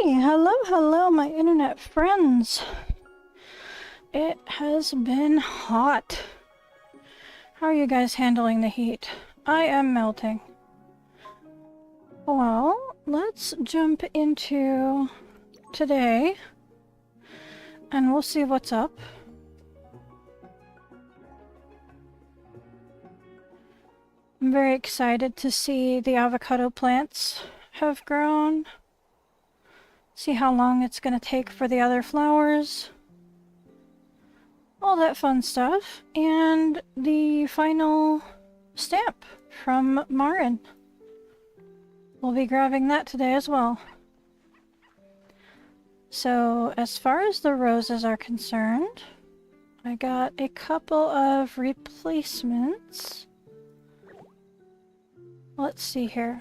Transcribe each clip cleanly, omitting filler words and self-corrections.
Hello, hello, my internet friends. It has been hot. How are you guys handling the heat? I am melting. Well, let's jump into today and we'll see what's up. I'm very excited to see the avocado plants have grown. See how long it's going to take for the other flowers. All that fun stuff. And the final stamp from Marin. We'll be grabbing that today as well. So as far as the roses are concerned, I got a couple of replacements. Let's see here.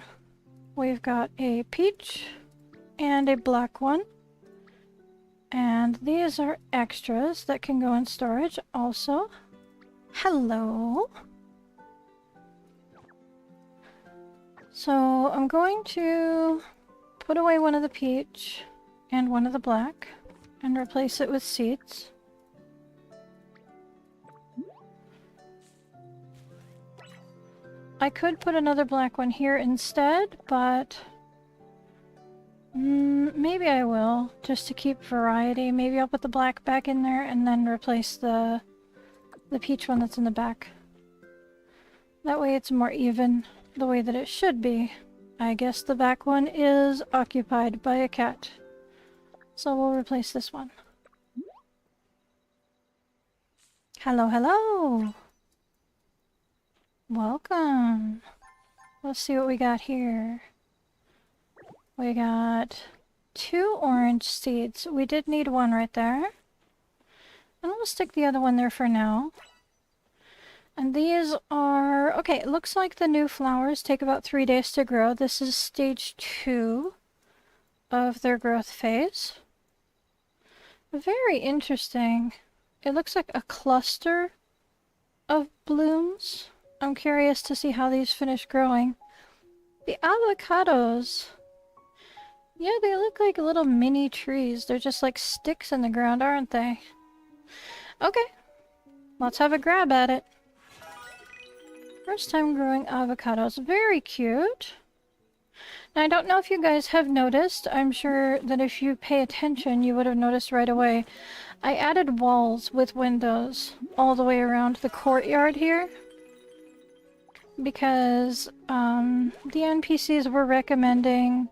We've got a peach and a black one. And these are extras that can go in storage also. Hello. So I'm going to put away one of the peach and one of the black and replace it with seeds. I could put another black one here instead, but maybe I will, just to keep variety. Maybe I'll put the black back in there and then replace the peach one that's in the back. That way it's more even, the way that it should be. I guess the back one is occupied by a cat. So we'll replace this one. Hello, hello! Welcome! Let's see what we got here. We got 2 orange seeds. We did need one right there. And we'll stick the other one there for now. And these are... okay, it looks like the new flowers take about 3 days to grow. This is stage 2 of their growth phase. Very interesting. It looks like a cluster of blooms. I'm curious to see how these finish growing. The avocados... yeah, they look like little mini trees. They're just like sticks in the ground, aren't they? Okay, let's have a grab at it. First time growing avocados. Very cute. Now, I don't know if you guys have noticed. I'm sure that if you pay attention, you would have noticed right away. I added walls with windows all the way around the courtyard here. Because the NPCs were recommending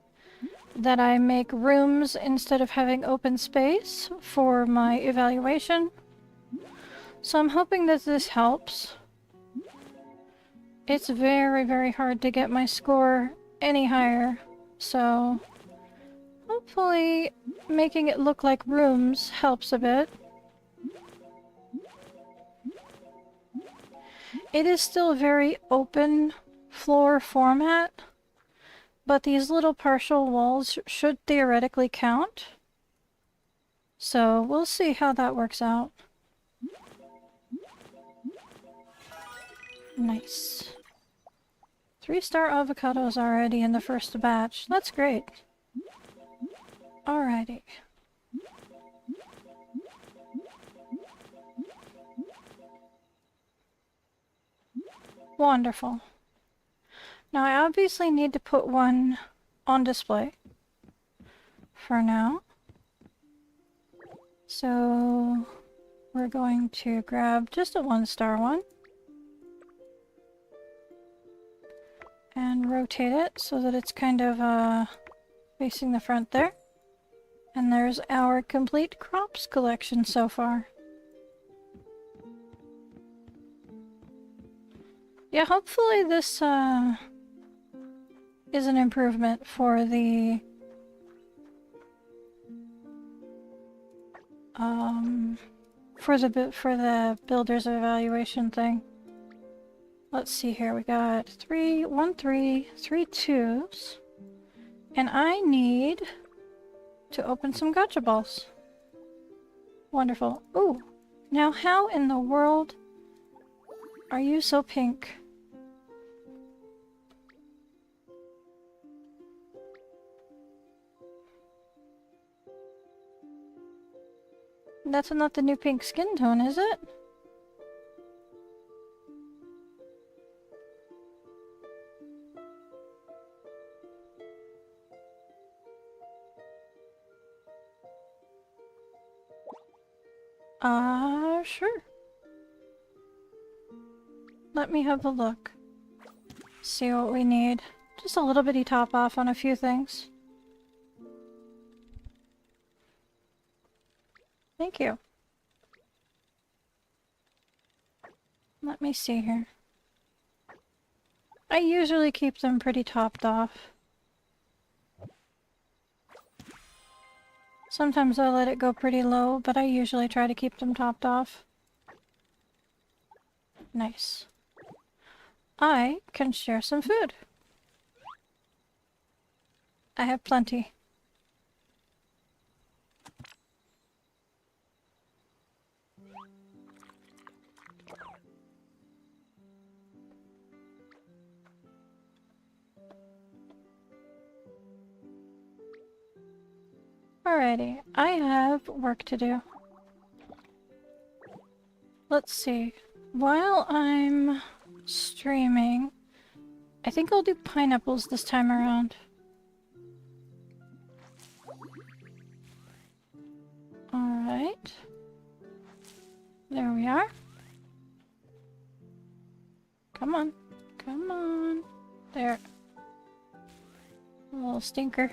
that I make rooms instead of having open space for my evaluation. So I'm hoping that this helps. It's very, very hard to get my score any higher, so hopefully making it look like rooms helps a bit. It is still a very open floor format, but these little partial walls should theoretically count. So we'll see how that works out. Nice. 3-star avocados already in the first batch. That's great. Alrighty. Wonderful. Now I obviously need to put one on display for now. So we're going to grab just a 1-star one and rotate it so that it's kind of facing the front there. And there's our complete crops collection so far. Yeah, hopefully this is an improvement for the builder's evaluation thing. Let's see here. We got 3 2s, and I need to open some gotcha balls. Wonderful. Ooh, now how in the world are you so pink? That's not the new pink skin tone, is it? Sure. Let me have a look. See what we need. Just a little bitty top off on a few things. Thank you. Let me see here. I usually keep them pretty topped off. Sometimes I let it go pretty low, but I usually try to keep them topped off. Nice. I can share some food. I have plenty. Alrighty, I have work to do. Let's see. While I'm streaming, I think I'll do pineapples this time around. Alright. There we are. Come on. Come on. There. A little stinker.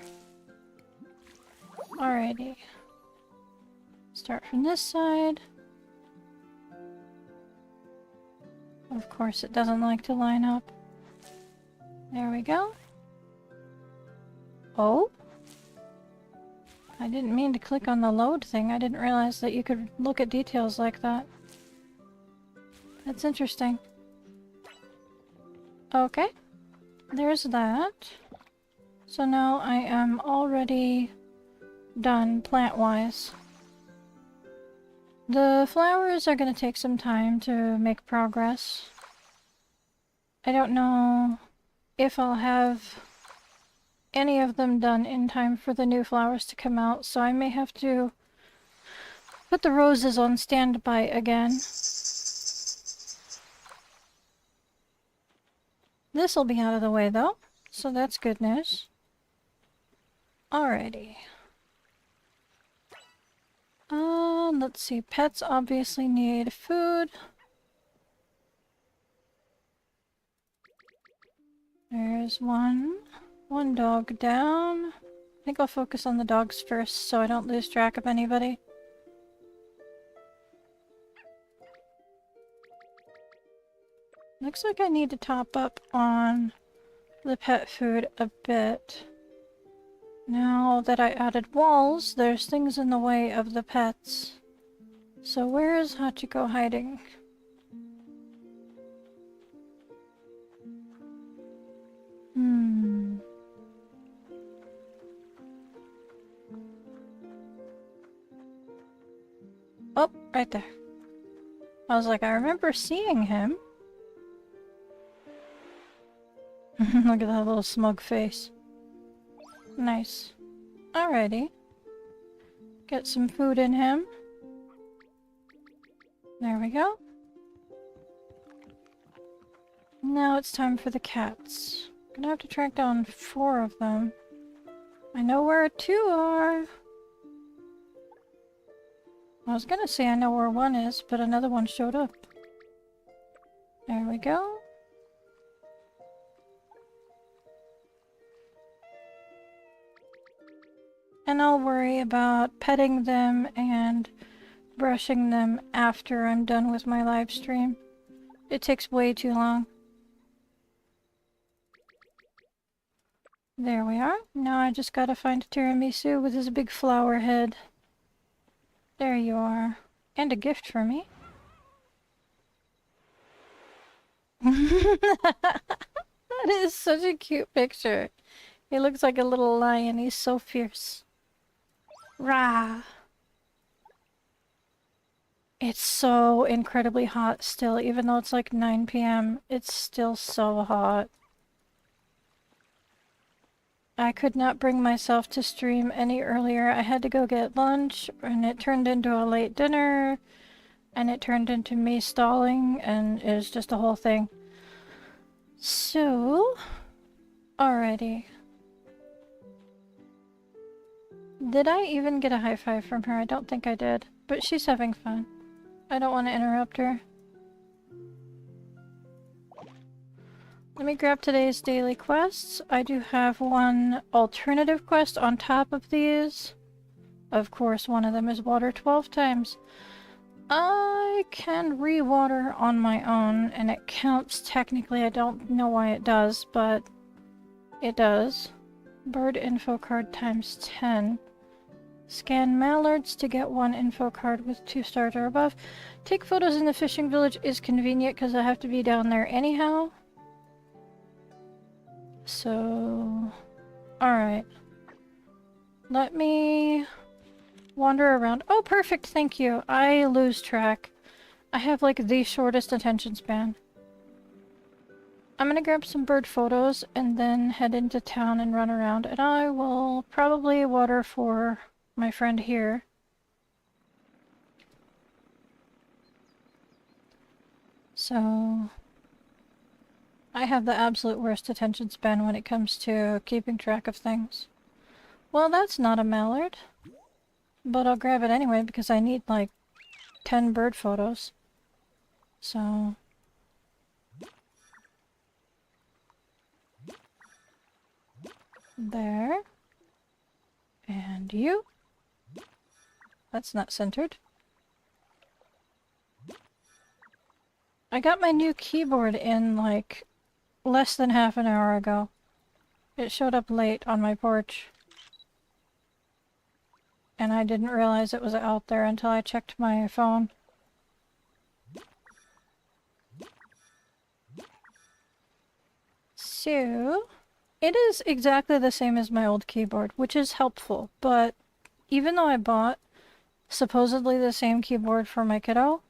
Alrighty. Start from this side. Of course it doesn't like to line up. There we go. Oh? I didn't mean to click on the load thing. I didn't realize that you could look at details like that. That's interesting. Okay. There's that. So now I am already done plant-wise. The flowers are going to take some time to make progress. I don't know if I'll have any of them done in time for the new flowers to come out, so I may have to put the roses on standby again. This'll be out of the way though, so that's good news. Alrighty. Let's see. Pets obviously need food. There's one dog down. I think I'll focus on the dogs first so I don't lose track of anybody. Looks like I need to top up on the pet food a bit. Now that I added walls, there's things in the way of the pets. So where is Hachiko hiding? Oh, right there. I was like, I remember seeing him. Look at that little smug face. Nice. Alrighty. Get some food in him. There we go. Now it's time for the cats. Gonna have to track down 4 of them. I know where 2 are. I was gonna say I know where 1 is, but another one showed up. There we go. And I'll worry about petting them and brushing them after I'm done with my live stream. It takes way too long. There we are. Now I just gotta find Tiramisu with his big flower head. There you are. And a gift for me. That is such a cute picture. He looks like a little lion. He's so fierce. Rah! It's so incredibly hot still, even though it's like 9 p.m. It's still so hot. I could not bring myself to stream any earlier. I had to go get lunch, and it turned into a late dinner, and it turned into me stalling, and it was just a whole thing. So, alrighty. Did I even get a high five from her? I don't think I did, but she's having fun. I don't want to interrupt her. Let me grab today's daily quests. I do have one alternative quest on top of these. Of course, one of them is water 12 times. I can re-water on my own, and it counts technically. I don't know why it does, but it does. Bird info card times 10. Scan mallards to get 1 info card with 2 stars or above. Take photos in the fishing village is convenient because I have to be down there anyhow. So, alright. Let me wander around. Oh, perfect, thank you. I lose track. I have like the shortest attention span. I'm gonna grab some bird photos and then head into town and run around, and I will probably water for my friend here. So, I have the absolute worst attention span when it comes to keeping track of things. Well, that's not a mallard. But I'll grab it anyway because I need like 10 bird photos. So... there. And you. That's not centered. I got my new keyboard in like less than half an hour ago. It showed up late on my porch. And I didn't realize it was out there until I checked my phone. So, it is exactly the same as my old keyboard, which is helpful, but even though I bought supposedly the same keyboard for my kiddo,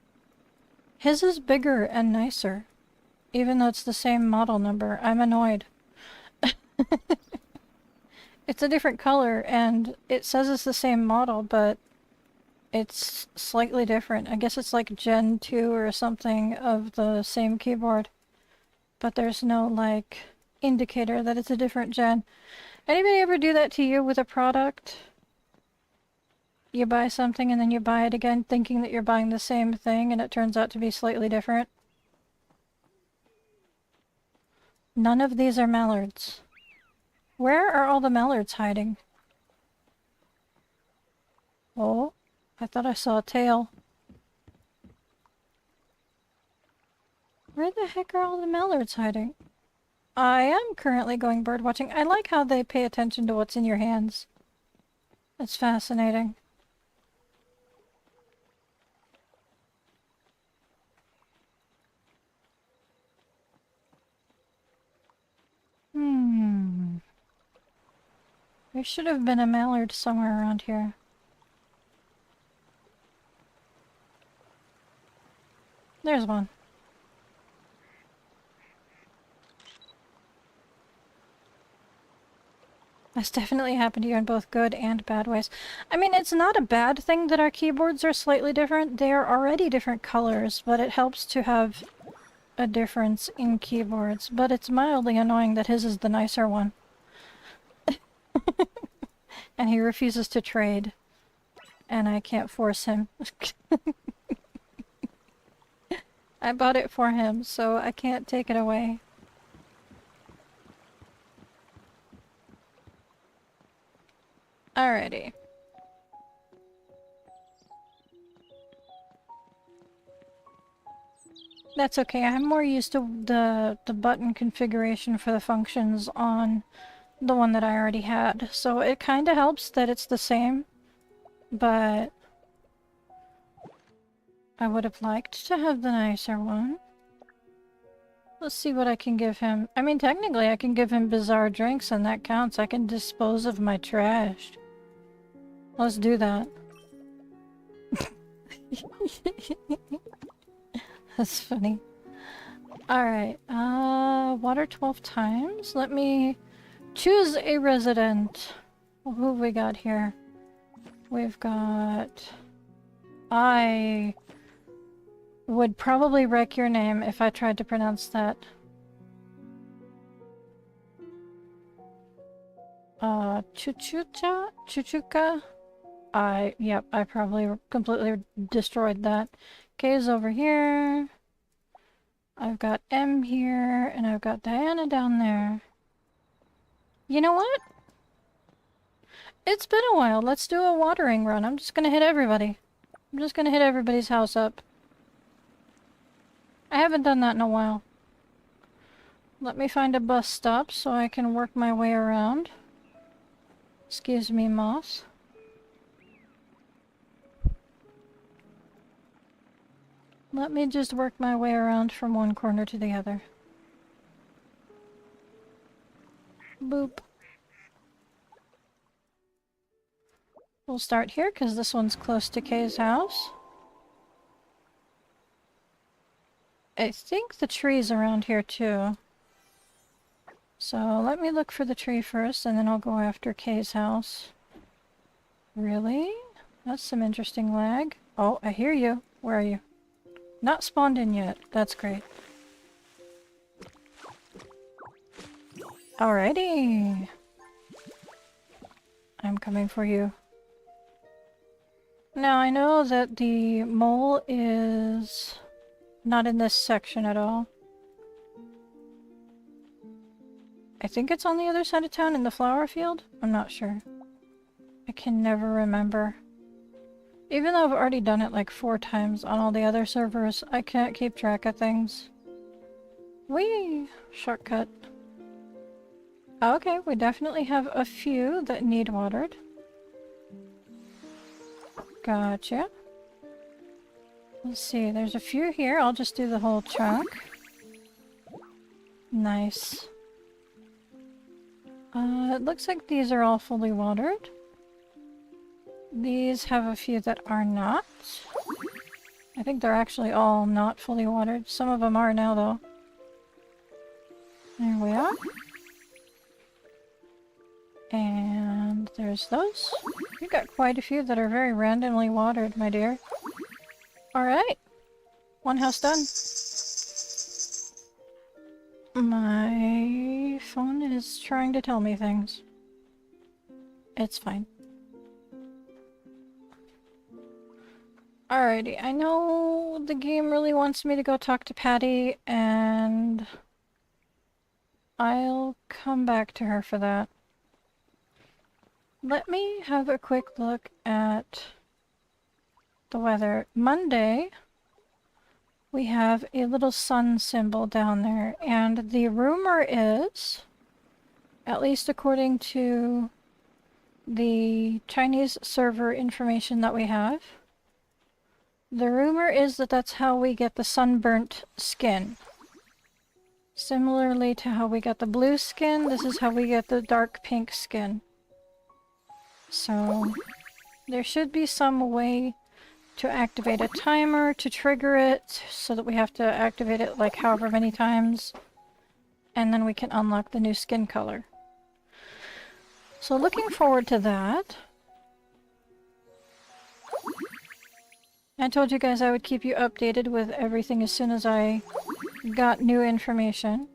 his is bigger and nicer. Even though it's the same model number, I'm annoyed. It's a different color, and it says it's the same model, but it's slightly different. I guess it's like Gen 2 or something of the same keyboard. But there's no, like, indicator that it's a different gen. Anybody ever do that to you with a product? You buy something and then you buy it again thinking that you're buying the same thing and it turns out to be slightly different? None of these are mallards. Where are all the mallards hiding? Oh, I thought I saw a tail. Where the heck are all the mallards hiding? I am currently going bird watching. I like how they pay attention to what's in your hands. It's fascinating. There should have been a mallard somewhere around here. There's one. That's definitely happened to you in both good and bad ways. I mean, it's not a bad thing that our keyboards are slightly different. They are already different colors, but it helps to have a difference in keyboards. But it's mildly annoying that his is the nicer one. And he refuses to trade. And I can't force him. I bought it for him, so I can't take it away. Alrighty. That's okay, I'm more used to the button configuration for the functions on the one that I already had, so it kinda helps that it's the same, but I would have liked to have the nicer one. Let's see what I can give him. I mean, technically I can give him bizarre drinks and that counts. I can dispose of my trash. Let's do that. That's funny. Alright, water 12 times. Let me Choose a resident. Well, who have we got here? We've got... I would probably wreck your name if I tried to pronounce that. Chuchucha? Chuchuka? Yep, I probably completely destroyed that. K's over here. I've got M here, and I've got Diana down there. You know what? It's been a while. Let's do a watering run. I'm just gonna hit everybody. I'm just gonna hit everybody's house up. I haven't done that in a while. Let me find a bus stop so I can work my way around. Excuse me, moss. Let me just work my way around from one corner to the other. Boop. We'll start here because this one's close to Kay's house. I think the tree's around here too. So let me look for the tree first and then I'll go after Kay's house. Really? That's some interesting lag. Oh, I hear you. Where are you? Not spawned in yet. That's great. Alrighty. I'm coming for you. Now I know that the mole is not in this section at all. I think it's on the other side of town in the flower field? I'm not sure. I can never remember. Even though I've already done it like 4 times on all the other servers, I can't keep track of things. Whee! Shortcut. Okay, we definitely have a few that need watered. Gotcha. Let's see, there's a few here. I'll just do the whole chunk. Nice. It looks like these are all fully watered. These have a few that are not. I think they're actually all not fully watered. Some of them are now, though. There we are. And there's those. You've got quite a few that are very randomly watered, my dear. Alright. One house done. My phone is trying to tell me things. It's fine. Alrighty, I know the game really wants me to go talk to Patty, and I'll come back to her for that. Let me have a quick look at the weather. Monday, we have a little sun symbol down there, and the rumor is, at least according to the Chinese server information that we have, the rumor is that that's how we get the sunburnt skin. Similarly to how we got the blue skin, this is how we get the dark pink skin. So, there should be some way to activate a timer to trigger it, so that we have to activate it like however many times, and then we can unlock the new skin color. So looking forward to that. I told you guys I would keep you updated with everything as soon as I got new information.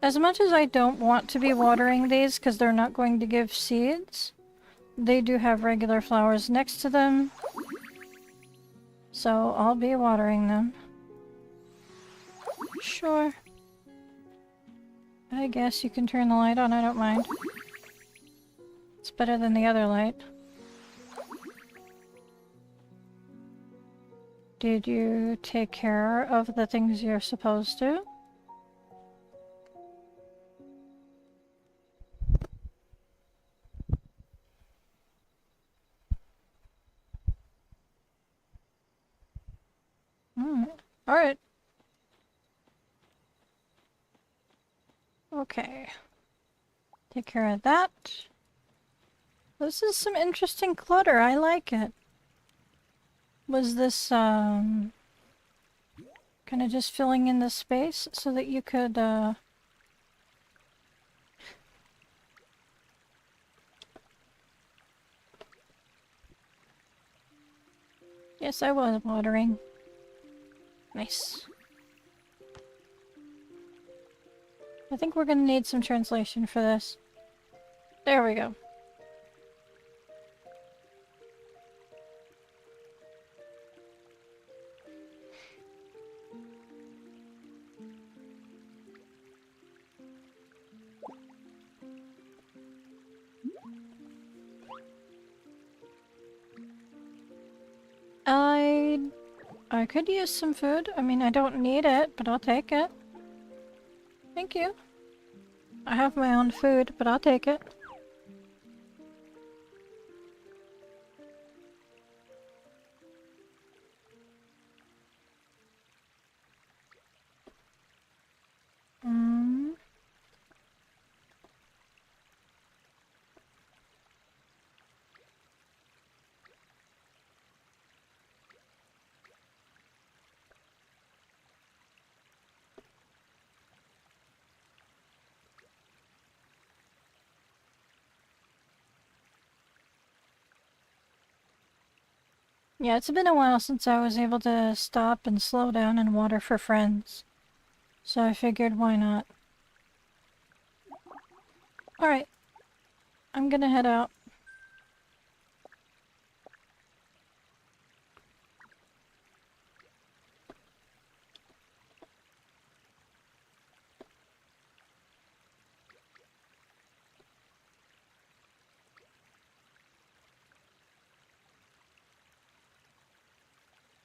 As much as I don't want to be watering these because they're not going to give seeds, they do have regular flowers next to them, so I'll be watering them. Sure. I guess you can turn the light on, I don't mind. It's better than the other light. Did you take care of the things you're supposed to? Alright. Okay. Take care of that. This is some interesting clutter. I like it. Was this, kind of just filling in the space so that you could, Yes, I was watering. Nice. I think we're gonna need some translation for this. There we go. I could use some food. I mean, I don't need it, but I'll take it. Thank you. I have my own food, but I'll take it. Yeah, it's been a while since I was able to stop and slow down and water for friends. So I figured, why not? Alright. I'm gonna head out.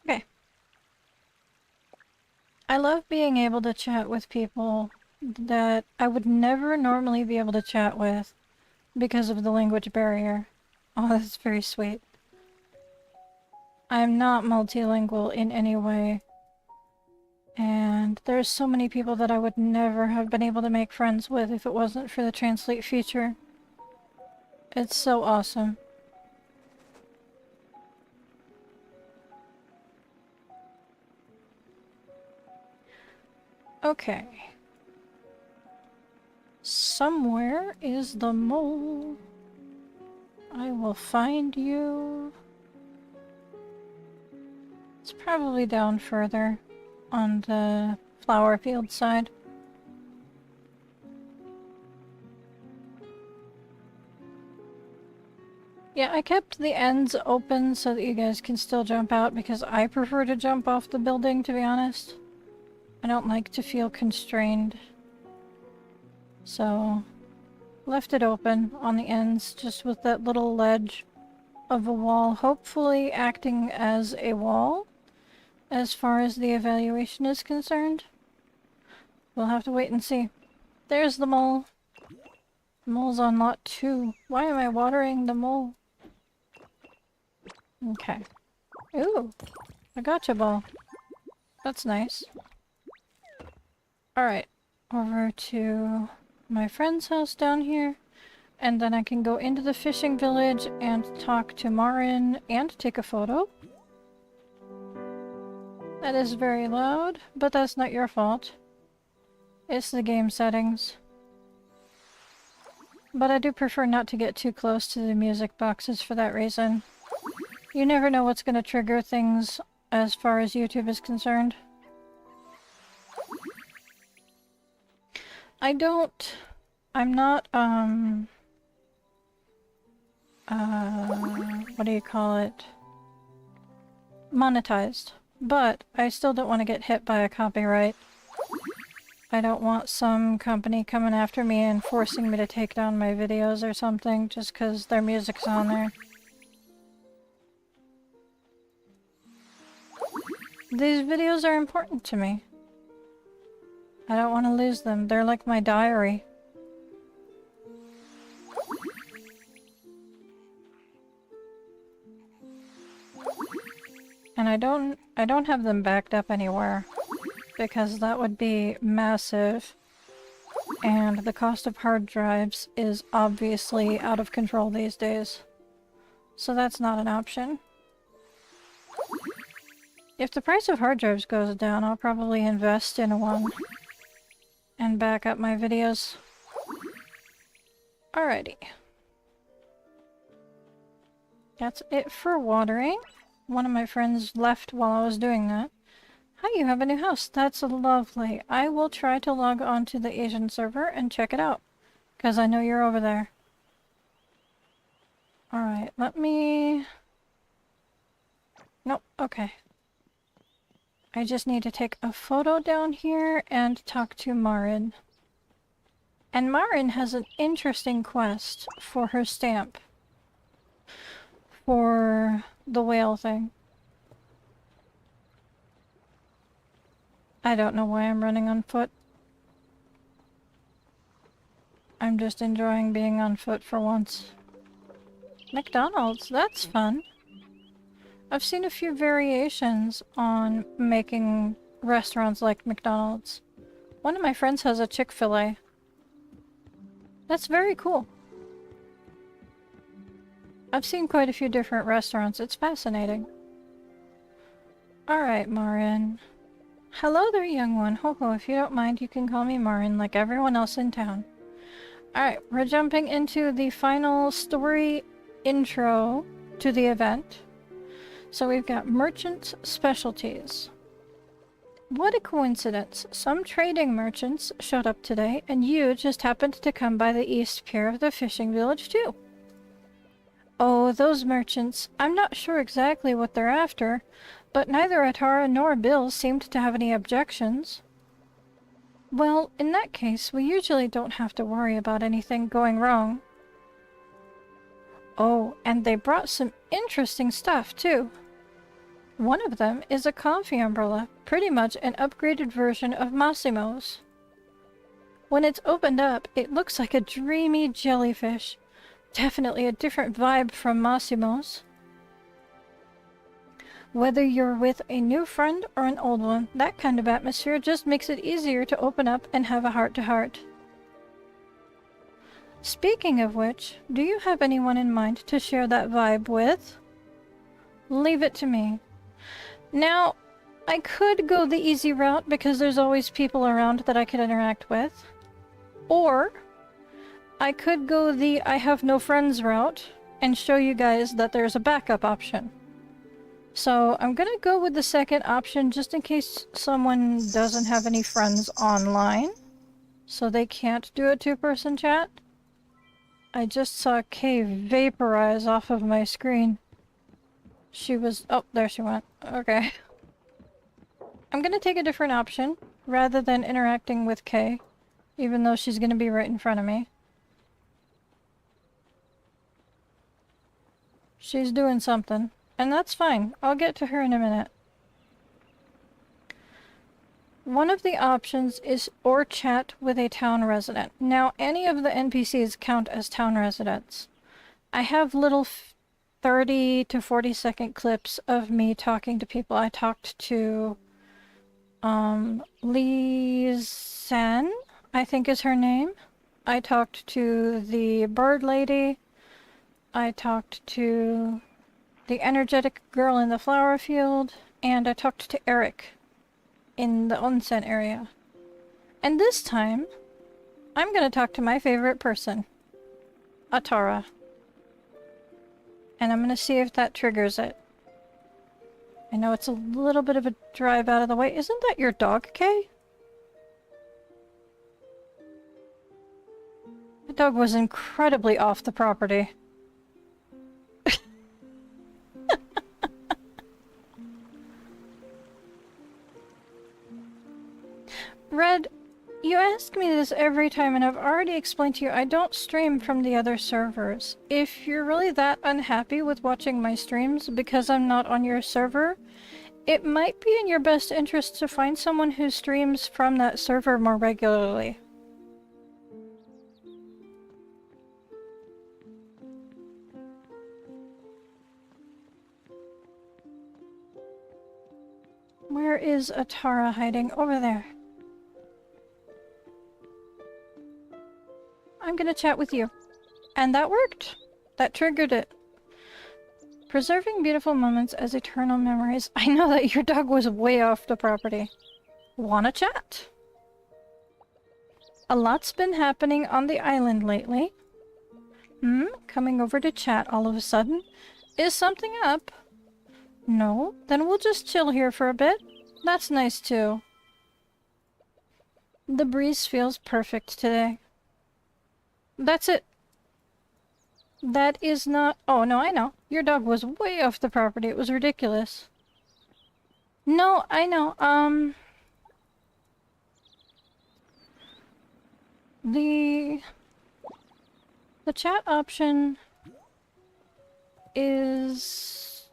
Okay. I love being able to chat with people that I would never normally be able to chat with because of the language barrier. Oh, that's very sweet. I'm not multilingual in any way. And there's so many people that I would never have been able to make friends with if it wasn't for the translate feature. It's so awesome. Okay. Somewhere is the mole. I will find you. It's probably down further on the flower field side. Yeah, I kept the ends open so that you guys can still jump out because I prefer to jump off the building, to be honest. I don't like to feel constrained. So, left it open on the ends just with that little ledge of a wall, hopefully acting as a wall as far as the evaluation is concerned. We'll have to wait and see. There's the mole. The mole's on lot 2. Why am I watering the mole? Okay. Ooh, a gotcha ball. That's nice. Alright, over to my friend's house down here, and then I can go into the fishing village and talk to Marin and take a photo. That is very loud, but that's not your fault. It's the game settings. But I do prefer not to get too close to the music boxes for that reason. You never know what's going to trigger things as far as YouTube is concerned. I'm not, what do you call it? Monetized. But I still don't want to get hit by a copyright. I don't want some company coming after me and forcing me to take down my videos or something just because their music's on there. These videos are important to me. I don't want to lose them. They're like my diary. And I don't have them backed up anywhere because that would be massive. And the cost of hard drives is obviously out of control these days. So that's not an option. If the price of hard drives goes down, I'll probably invest in one and back up my videos. Alrighty. That's it for watering. One of my friends left while I was doing that. Hi, you have a new house. That's lovely. I will try to log on to the Asian server and check it out. Because I know you're over there. Alright, let me... Nope, okay. I just need to take a photo down here and talk to Marin. And Marin has an interesting quest for her stamp. For the whale thing. I don't know why I'm running on foot. I'm just enjoying being on foot for once. McDonald's, that's fun. I've seen a few variations on making restaurants like McDonald's. One of my friends has a Chick-fil-A. That's very cool. I've seen quite a few different restaurants. It's fascinating. Alright, Marin. Hello there, young one. Ho ho, if you don't mind, you can call me Marin like everyone else in town. Alright, we're jumping into the final story intro to the event. So we've got Merchants Specialties. What a coincidence. Some trading merchants showed up today, and you just happened to come by the east pier of the fishing village too. Oh, those merchants. I'm not sure exactly what they're after, but neither Atara nor Bill seemed to have any objections. Well, in that case, we usually don't have to worry about anything going wrong. Oh, and they brought some interesting stuff too. One of them is a coffee umbrella, pretty much an upgraded version of Massimo's. When it's opened up, it looks like a dreamy jellyfish. Definitely a different vibe from Massimo's. Whether you're with a new friend or an old one, that kind of atmosphere just makes it easier to open up and have a heart-to-heart. Speaking of which, do you have anyone in mind to share that vibe with? Leave it to me. Now, I could go the easy route because there's always people around that I could interact with. Or, I could go the I have no friends route and show you guys that there's a backup option. So I'm gonna go with the second option just in case someone doesn't have any friends online. So they can't do a two-person chat. I just saw Kay vaporize off of my screen. She was... oh, there she went. Okay. I'm gonna take a different option, rather than interacting with Kay, even though she's gonna be right in front of me. She's doing something, and that's fine. I'll get to her in a minute. One of the options is or chat with a town resident. Now, any of the NPCs count as town residents. I have little 30 to 40 second clips of me talking to people. I talked to Lee Sen, I think is her name. I talked to the bird lady. I talked to the energetic girl in the flower field, and I talked to Eric in the onsen area. And this time, I'm gonna talk to my favorite person, Atara. And I'm gonna see if that triggers it. I know it's a little bit of a drive out of the way. Isn't that your dog, Kay? The dog was incredibly off the property. Red, you ask me this every time, and I've already explained to you I don't stream from the other servers. If you're really that unhappy with watching my streams because I'm not on your server, it might be in your best interest to find someone who streams from that server more regularly. Where is Atara hiding? Over there. I'm gonna chat with you. And that worked. That triggered it. Preserving beautiful moments as eternal memories. I know that your dog was way off the property. Wanna chat? A lot's been happening on the island lately. Coming over to chat all of a sudden. Is something up? No? Then we'll just chill here for a bit. That's nice too. The breeze feels perfect today. That's it. That is not... Oh, no, I know. Your dog was way off the property. It was ridiculous. No, I know. The chat option is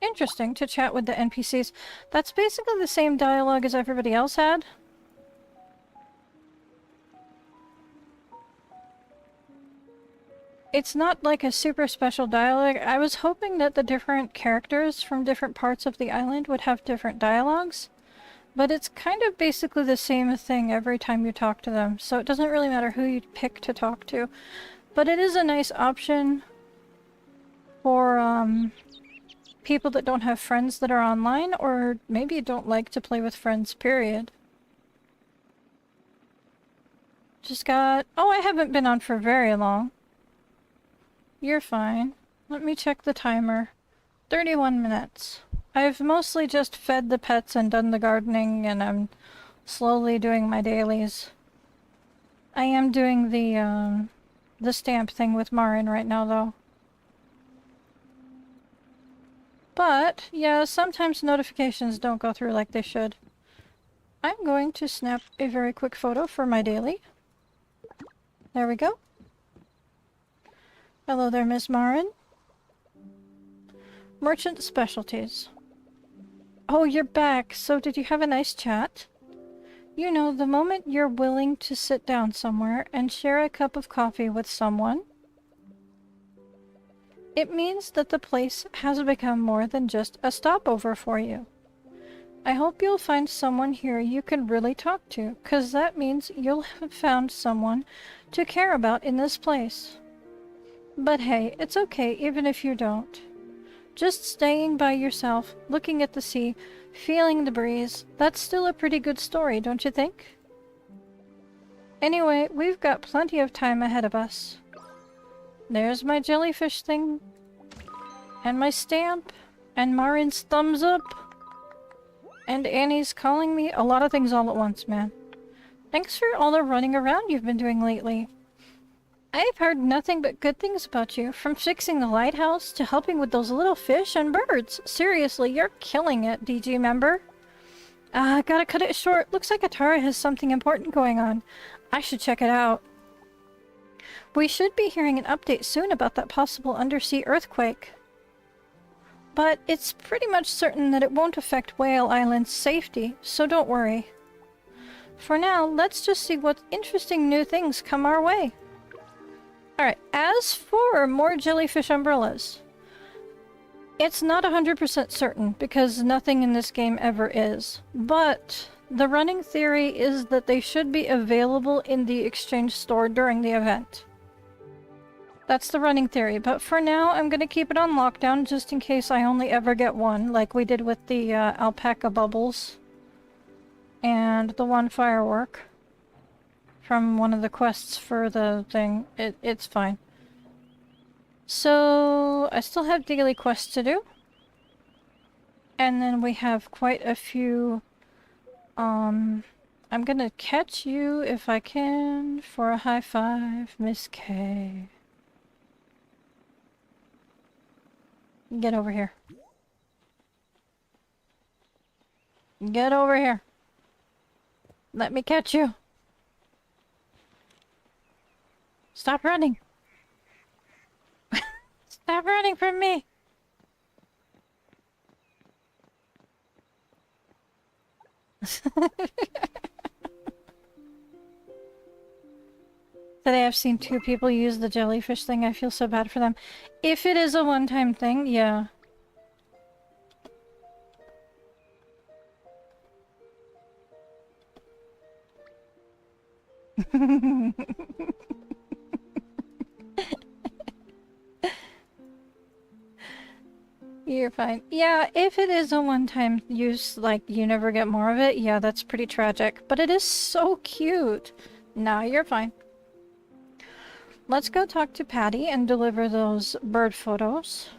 interesting to chat with the NPCs. That's basically the same dialogue as everybody else had. It's not like a super special dialogue. I was hoping that the different characters from different parts of the island would have different dialogues. But it's kind of basically the same thing every time you talk to them, so it doesn't really matter who you pick to talk to. But it is a nice option for people that don't have friends that are online, or maybe don't like to play with friends, period. Just got... Oh, I haven't been on for very long. You're fine. Let me check the timer. 31 minutes. I've mostly just fed the pets and done the gardening, and I'm slowly doing my dailies. I am doing the stamp thing with Marin right now, though. But, yeah, sometimes notifications don't go through like they should. I'm going to snap a very quick photo for my daily. There we go. Hello there, Miss Marin. Merchant Specialties. Oh, you're back. So did you have a nice chat? You know, the moment you're willing to sit down somewhere and share a cup of coffee with someone, it means that the place has become more than just a stopover for you. I hope you'll find someone here you can really talk to, 'cause that means you'll have found someone to care about in this place. But hey, it's okay even if you don't. Just staying by yourself, looking at the sea, feeling the breeze, that's still a pretty good story, don't you think? Anyway, we've got plenty of time ahead of us. There's my jellyfish thing, and my stamp, and Marin's thumbs up, and Annie's calling me. A lot of things all at once, man. Thanks for all the running around you've been doing lately. I've heard nothing but good things about you, from fixing the lighthouse to helping with those little fish and birds. Seriously, you're killing it, DG member. Gotta cut it short. Looks like Atara has something important going on. I should check it out. We should be hearing an update soon about that possible undersea earthquake. But it's pretty much certain that it won't affect Whale Island's safety, so don't worry. For now, let's just see what interesting new things come our way. Alright, as for more jellyfish umbrellas, it's not 100% certain, because nothing in this game ever is. But the running theory is that they should be available in the exchange store during the event. That's the running theory, but for now I'm gonna keep it on lockdown just in case I only ever get one, like we did with the alpaca bubbles and the one firework from one of the quests for the thing. It's fine. So I still have daily quests to do, and then we have quite a few. I'm gonna catch you if I can for a high five, Miss K. Get over here. Get over here. Let me catch you. Stop running. Stop running from me. Today I've seen 2 people use the jellyfish thing. I feel so bad for them. If it is a one-time thing, yeah. You're fine. Yeah, if it is a one-time use, like, you never get more of it, yeah, that's pretty tragic. But it is so cute. No, you're fine. Let's go talk to Patty and deliver those bird photos.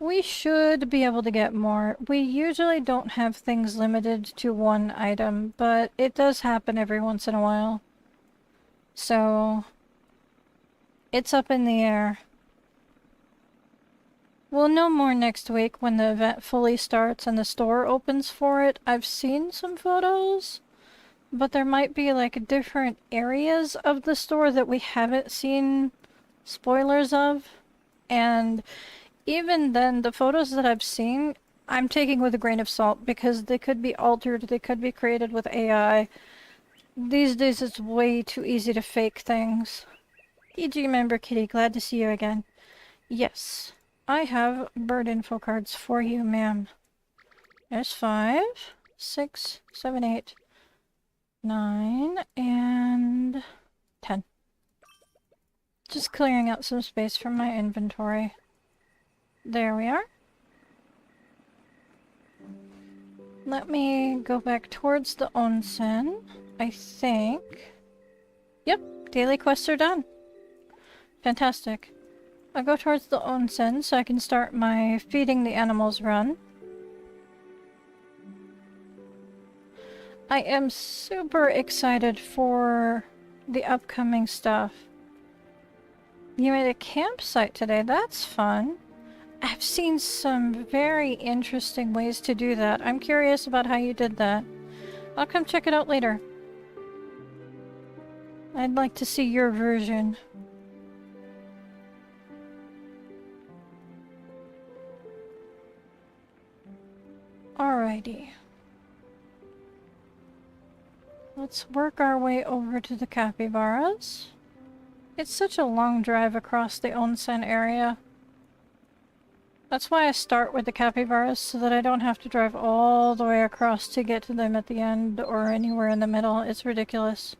We should be able to get more. We usually don't have things limited to one item, but it does happen every once in a while. So, it's up in the air. We'll know more next week when the event fully starts and the store opens for it. I've seen some photos, but there might be like different areas of the store that we haven't seen spoilers of. And even then, the photos that I've seen, I'm taking with a grain of salt because they could be altered, they could be created with AI. These days it's way too easy to fake things. EG member Kitty, glad to see you again. Yes, I have bird info cards for you, ma'am. There's 5, 6, 7, 8, 9, and 10. Just clearing out some space from my inventory. There we are. Let me go back towards the onsen. I think... Yep, daily quests are done. Fantastic. I'll go towards the onsen so I can start my feeding the animals run. I am super excited for the upcoming stuff. You made a campsite today, that's fun. I've seen some very interesting ways to do that. I'm curious about how you did that. I'll come check it out later. I'd like to see your version. Alrighty. Let's work our way over to the capybaras. It's such a long drive across the onsen area. That's why I start with the capybaras, so that I don't have to drive all the way across to get to them at the end or anywhere in the middle. It's ridiculous.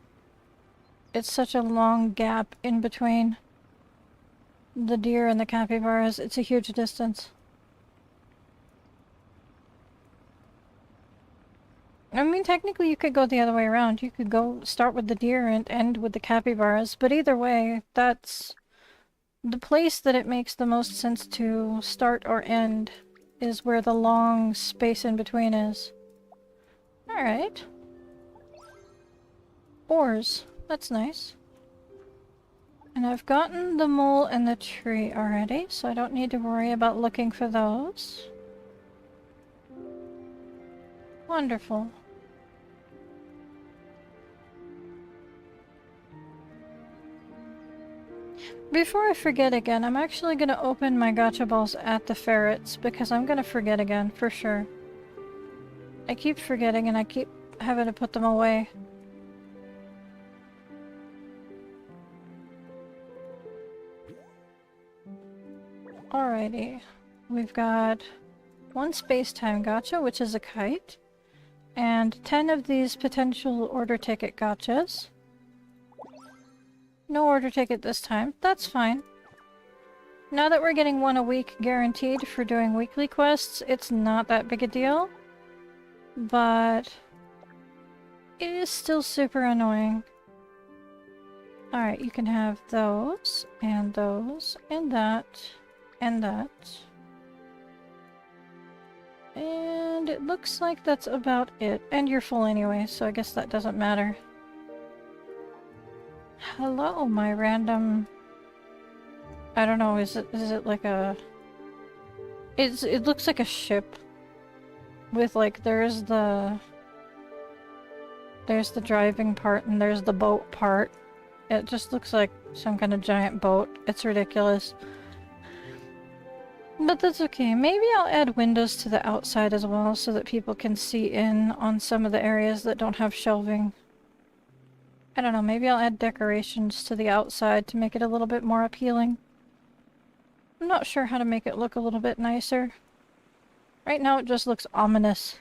It's such a long gap in between the deer and the capybaras. It's a huge distance. I mean, technically you could go the other way around. You could go start with the deer and end with the capybaras, but either way, that's the place that it makes the most sense to start or end is where the long space in between is. Alright. Ores. That's nice. And I've gotten the mole and the tree already, so I don't need to worry about looking for those. Wonderful. Before I forget again, I'm actually going to open my gacha balls at the ferrets, because I'm going to forget again, for sure. I keep forgetting and I keep having to put them away. Alrighty. We've got one space-time gacha, which is a kite, and 10 of these potential order ticket gachas. No order ticket this time. That's fine. Now that we're getting one a week guaranteed for doing weekly quests, it's not that big a deal. But it is still super annoying. Alright, you can have those, and that, and that. And it looks like that's about it. And you're full anyway, so I guess that doesn't matter. Hello, my random... I don't know, is it like a... It looks like a ship. With like, there's the driving part and there's the boat part. It just looks like some kind of giant boat. It's ridiculous. But that's okay. Maybe I'll add windows to the outside as well so that people can see in on some of the areas that don't have shelving. I don't know, maybe I'll add decorations to the outside to make it a little bit more appealing. I'm not sure how to make it look a little bit nicer. Right now it just looks ominous.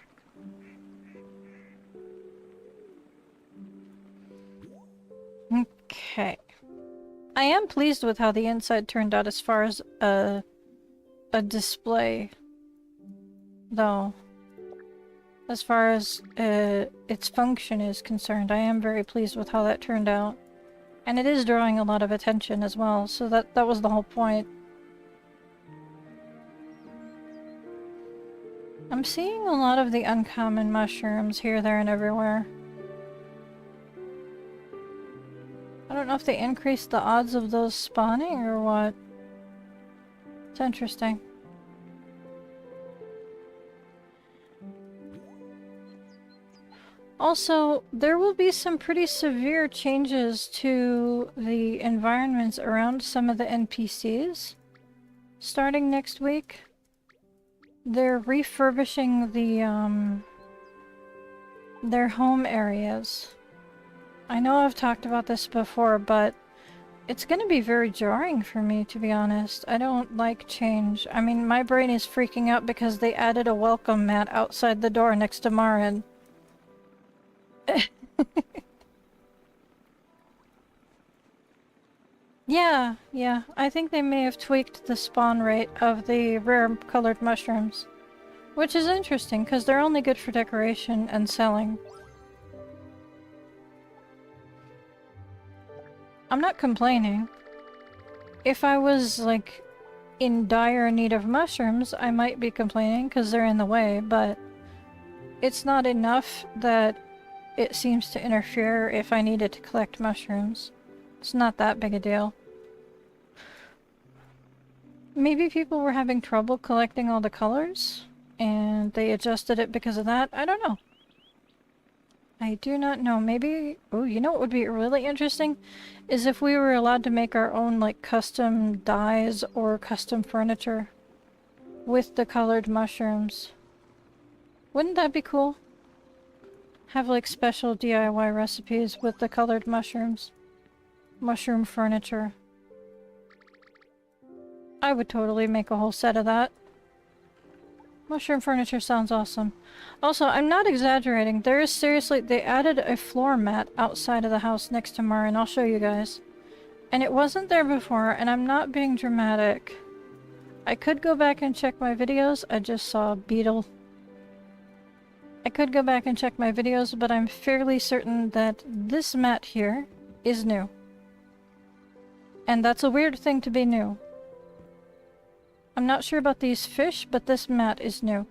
Okay. I am pleased with how the inside turned out as far as a display, though. As far as its function is concerned, I am very pleased with how that turned out. And it is drawing a lot of attention as well, so that was the whole point. I'm seeing a lot of the uncommon mushrooms here, there, and everywhere. I don't know if they increased the odds of those spawning or what. It's interesting. Also, there will be some pretty severe changes to the environments around some of the NPCs starting next week. They're refurbishing their home areas. I know I've talked about this before, but it's gonna be very jarring for me, to be honest. I don't like change. I mean, my brain is freaking out because they added a welcome mat outside the door next to Marin. Yeah, I think they may have tweaked the spawn rate of the rare colored mushrooms. Which is interesting, because they're only good for decoration and selling. I'm not complaining. If I was, like, in dire need of mushrooms, I might be complaining because they're in the way, but it's not enough that it seems to interfere if I needed to collect mushrooms. It's not that big a deal. Maybe people were having trouble collecting all the colors, and they adjusted it because of that? I don't know. I do not know. Maybe... Oh, you know what would be really interesting? Is if we were allowed to make our own, like, custom dyes or custom furniture with the colored mushrooms. Wouldn't that be cool? Have, like, special DIY recipes with the colored mushrooms. Mushroom furniture. I would totally make a whole set of that. Mushroom furniture sounds awesome. Also, I'm not exaggerating. There is seriously... They added a floor mat outside of the house next to Marin. I'll show you guys. And it wasn't there before, and I'm not being dramatic. I could go back and check my videos. I just saw a beetle. I could go back and check my videos, but I'm fairly certain that this mat here is new. And that's a weird thing to be new. I'm not sure about these fish, but this mat is new.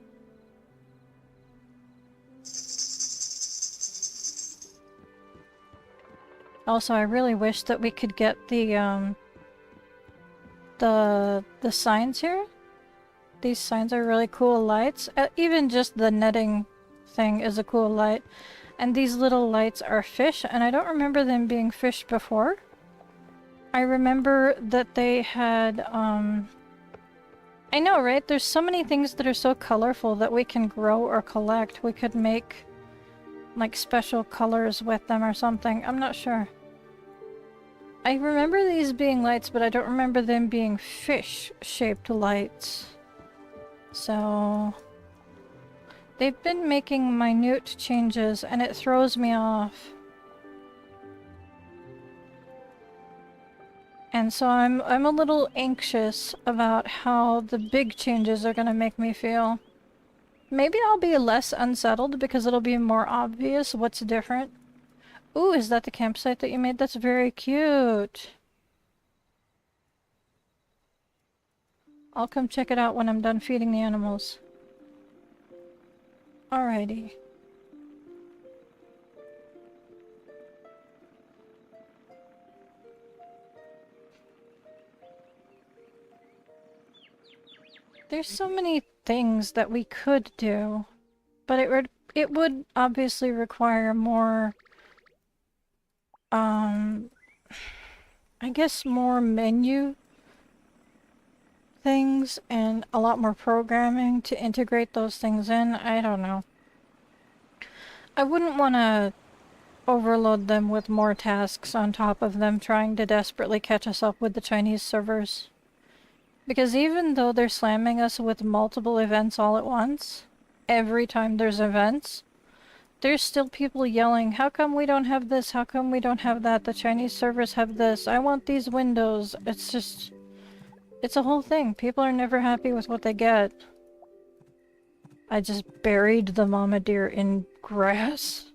Also, I really wish that we could get the signs here. These signs are really cool lights. Even just the netting thing is a cool light. And these little lights are fish, and I don't remember them being fish before. I remember that they had, I know, right? There's so many things that are so colorful that we can grow or collect. We could make, like, special colors with them or something. I'm not sure. I remember these being lights, but I don't remember them being fish-shaped lights. So... They've been making minute changes, and it throws me off. And so I'm a little anxious about how the big changes are gonna make me feel. Maybe I'll be less unsettled because it'll be more obvious what's different. Ooh, is that the campsite that you made? That's very cute. I'll come check it out when I'm done feeding the animals. Alrighty. There's so many things that we could do, but it would obviously require more, I guess more menu things and a lot more programming to integrate those things in. I don't know. I wouldn't want to overload them with more tasks on top of them trying to desperately catch us up with the Chinese servers. Because even though they're slamming us with multiple events all at once, every time there's events, there's still people yelling, how come we don't have this? How come we don't have that? The Chinese servers have this. I want these windows. It's just... It's a whole thing. People are never happy with what they get. I just buried the mama deer in grass.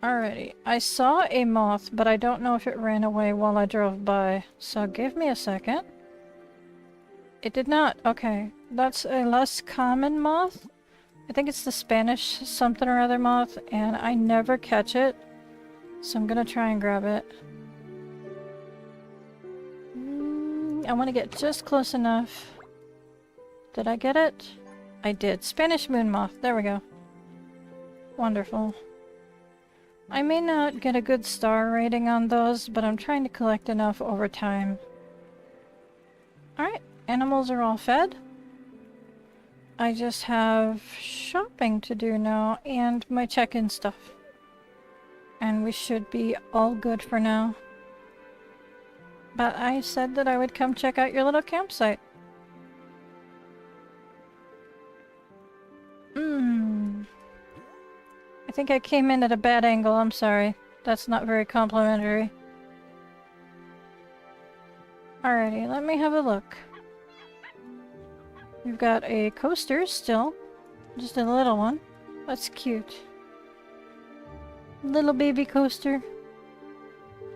Alrighty. I saw a moth, but I don't know if it ran away while I drove by. So give me a second. It did not. Okay. That's a less common moth. I think it's the Spanish something or other moth, and I never catch it. So I'm gonna try and grab it. I want to get just close enough. Did I get it? I did. Spanish moon moth. There we go. Wonderful. I may not get a good star rating on those, but I'm trying to collect enough over time. Alright, animals are all fed. I just have shopping to do now and my check-in stuff. And we should be all good for now. But I said that I would come check out your little campsite. I think I came in at a bad angle, I'm sorry. That's not very complimentary. Alrighty, let me have a look. We've got a coaster still. Just a little one. That's cute. Little baby coaster.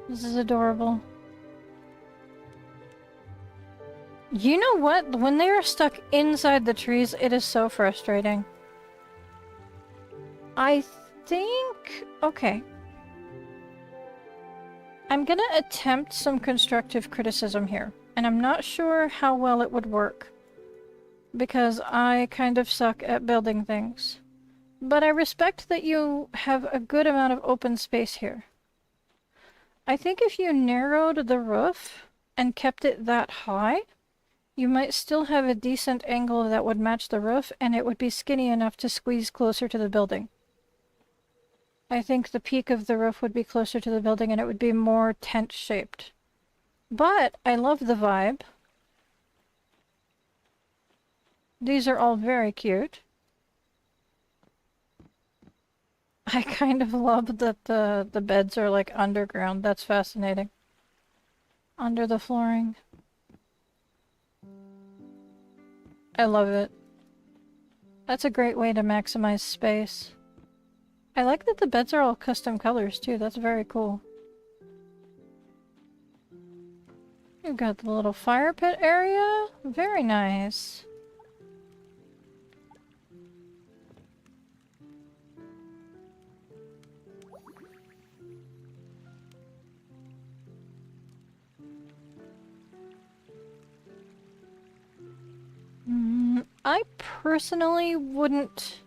This is adorable. You know what? When they are stuck inside the trees, it is so frustrating. I think... okay. I'm gonna attempt some constructive criticism here, and I'm not sure how well it would work, because I kind of suck at building things. But I respect that you have a good amount of open space here. I think if you narrowed the roof and kept it that high, you might still have a decent angle that would match the roof, and it would be skinny enough to squeeze closer to the building. I think the peak of the roof would be closer to the building and it would be more tent-shaped. But I love the vibe. These are all very cute. I kind of love that the beds are like underground. That's fascinating. Under the flooring. I love it. That's a great way to maximize space. I like that the beds are all custom colors too. That's very cool. You've got the little fire pit area. Very nice. I personally wouldn't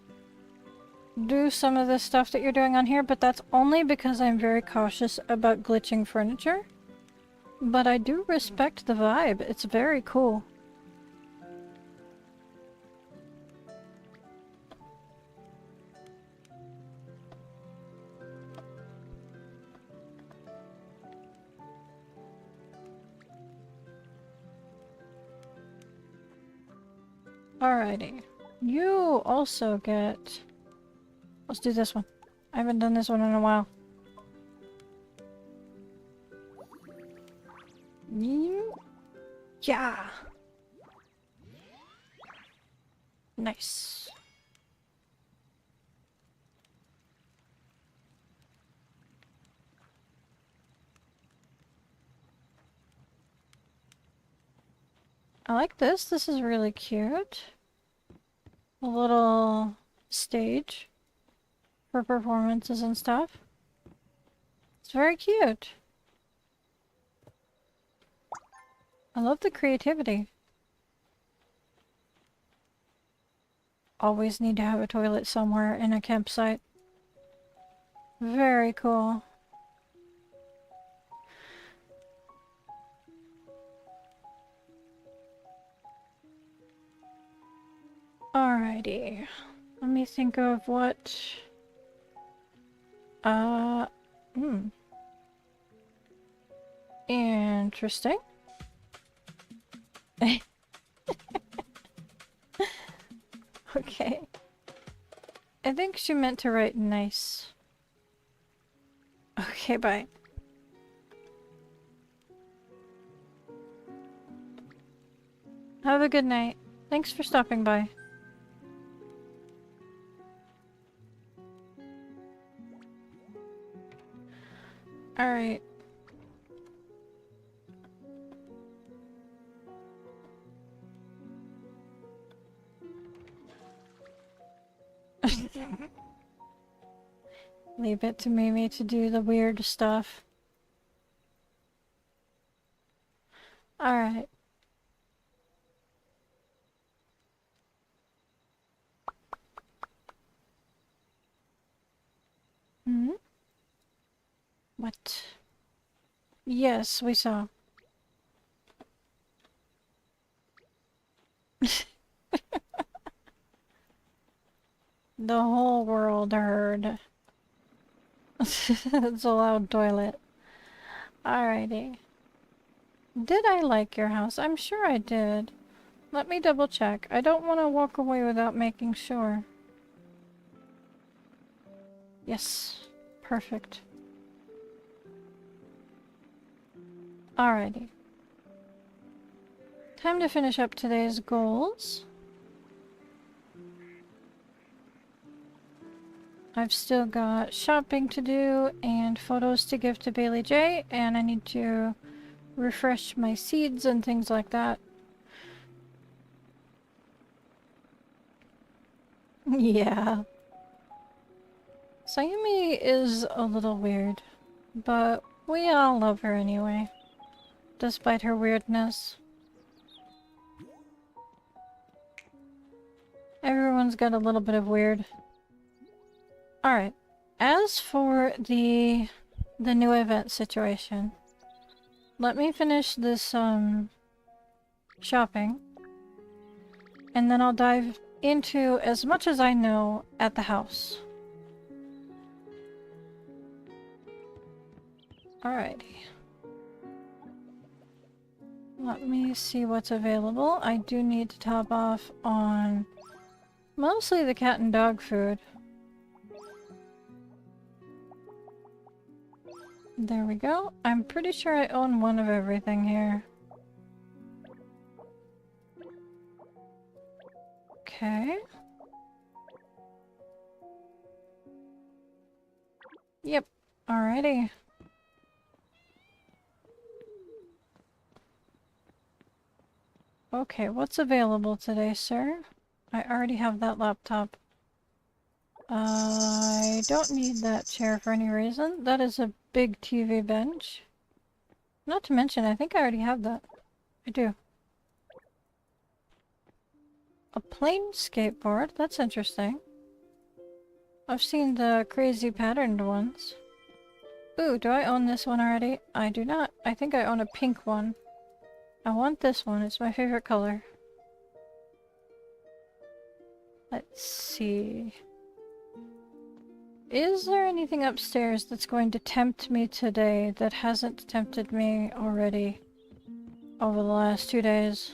do some of the stuff that you're doing on here, but that's only because I'm very cautious about glitching furniture. But I do respect the vibe. It's very cool. Alrighty. You also get... let's do this one. I haven't done this one in a while. Yeah! Nice. I like this. This is really cute. A little stage for performances and stuff. It's very cute. I love the creativity. Always need to have a toilet somewhere in a campsite. Very cool. Alrighty. Let me think of what... Interesting. Okay. I think she meant to write nice. Okay, bye. Have a good night. Thanks for stopping by. Alright. Leave it to Mimi to do the weird stuff. Alright. Hmm? What? Yes, we saw. The whole world heard. It's a loud toilet. Alrighty. Did I like your house? I'm sure I did. Let me double check. I don't want to walk away without making sure. Yes. Perfect. Alrighty. Time to finish up today's goals. I've still got shopping to do and photos to give to Bailey J, and I need to refresh my seeds and things like that. Yeah. Sayumi is a little weird, but we all love her anyway, despite her weirdness. Everyone's got a little bit of weird. Alright, as for the new event situation, let me finish this, shopping, and then I'll dive into as much as I know at the house. Alrighty. Let me see what's available. I do need to top off on mostly the cat and dog food. There we go. I'm pretty sure I own one of everything here. Okay. Yep. Alrighty. Okay, what's available today, sir? I already have that laptop. I don't need that chair for any reason. That is a big TV bench. Not to mention, I think I already have that. I do. A plain skateboard? That's interesting. I've seen the crazy patterned ones. Ooh, do I own this one already? I do not. I think I own a pink one. I want this one. It's my favorite color. Let's see. Is there anything upstairs that's going to tempt me today that hasn't tempted me already over the last 2 days?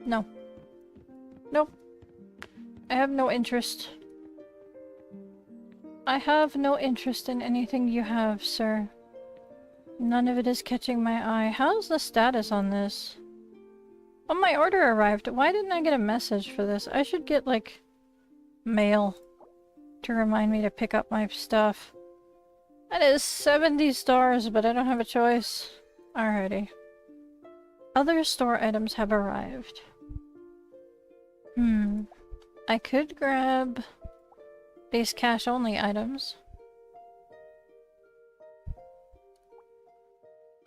No. Nope. I have no interest. I have no interest in anything you have, sir. None of it is catching my eye. How's the status on this? Oh, my order arrived. Why didn't I get a message for this? I should get, like, mail to remind me to pick up my stuff. That is 70 stars, but I don't have a choice. Alrighty. Other store items have arrived. I could grab these cash-only items.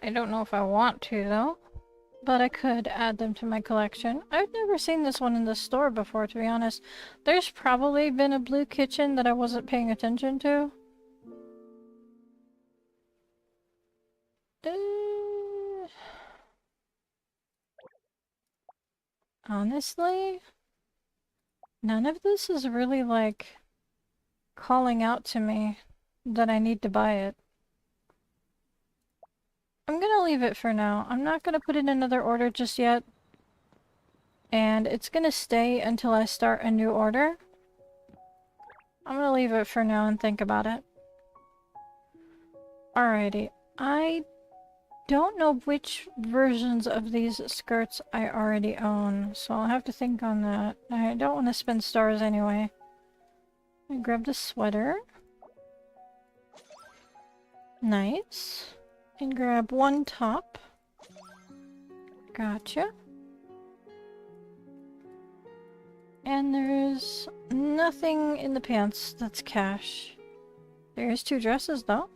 I don't know if I want to, though. But I could add them to my collection. I've never seen this one in the store before, to be honest. There's probably been a blue kitchen that I wasn't paying attention to. Honestly, none of this is really, like, calling out to me that I need to buy it. I'm gonna leave it for now. I'm not gonna put in another order just yet. And it's gonna stay until I start a new order. I'm gonna leave it for now and think about it. Alrighty. I don't know which versions of these skirts I already own, so I'll have to think on that. I don't want to spend stars anyway. I grabbed a sweater. Nice. And grab one top. Gotcha. And there's nothing in the pants that's cash. There's 2 dresses though.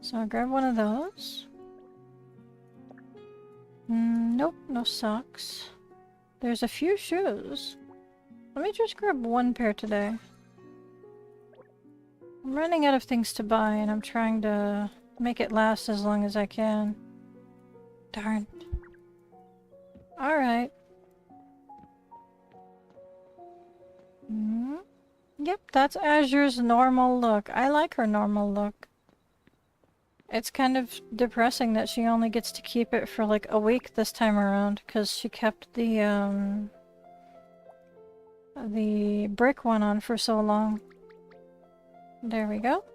So I'll grab one of those. Nope, no socks. There's a few shoes. Let me just grab 1 pair today. I'm running out of things to buy and I'm trying to make it last as long as I can. Darn. Alright. Yep, that's Azure's normal look. I like her normal look. It's kind of depressing that she only gets to keep it for like a week this time around, because she kept the brick one on for so long. There we go.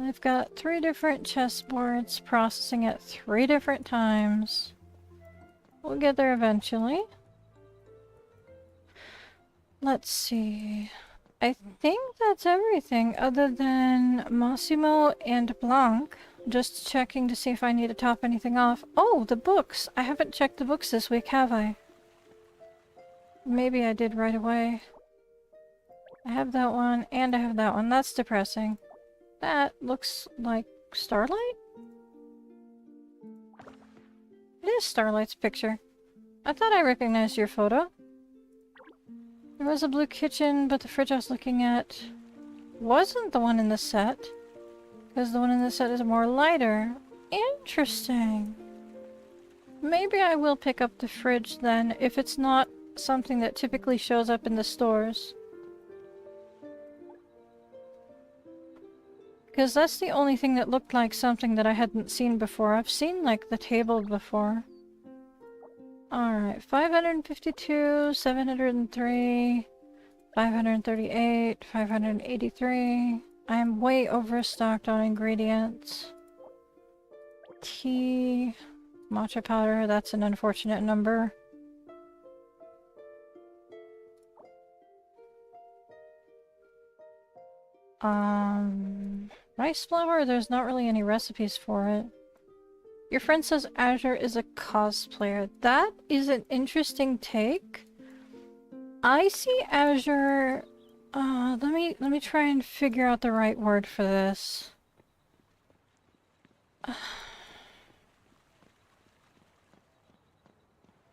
I've got 3 different chessboards processing at 3 different times. We'll get there eventually. Let's see. I think that's everything other than Massimo and Blanc. Just checking to see if I need to top anything off. Oh, the books! I haven't checked the books this week, have I? Maybe I did right away. I have that one, and I have that one. That's depressing. That looks like Starlight? It is Starlight's picture. I thought I recognized your photo. There was a blue kitchen, but the fridge I was looking at wasn't the one in the set. Because the one in the set is more lighter. Interesting. Maybe I will pick up the fridge then, if it's not something that typically shows up in the stores. Because that's the only thing that looked like something that I hadn't seen before. I've seen, like, the table before. Alright, 552, 703, 538, 583. I'm way overstocked on ingredients. Tea, matcha powder, that's an unfortunate number. Rice flour, there's not really any recipes for it. Your friend says Azure is a cosplayer. That is an interesting take. I see Azure... let me try and figure out the right word for this.